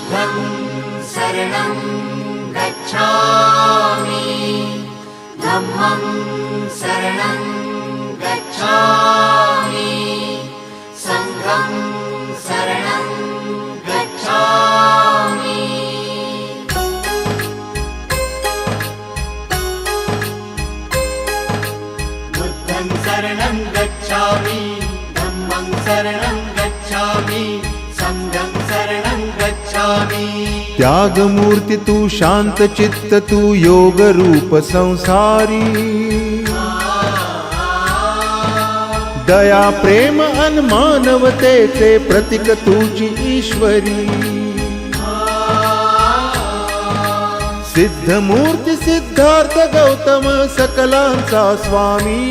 बुद्धं शरणं गच्छामि धम्मं शरणं गच्छामि संघं शरणं गच्छामि बुद्धं शरणं गच्छामि धम्मं शरणं गच्छामि संघं शरणं गच्छामि। त्याग मूर्ति तू शांत चित्त तू योग रूप संसारी दया प्रेम अन मानवतेचे प्रतीक तुझी ईश्वरी सिद्ध मूर्ती सिद्धार्थ गौतम सकलांचा स्वामी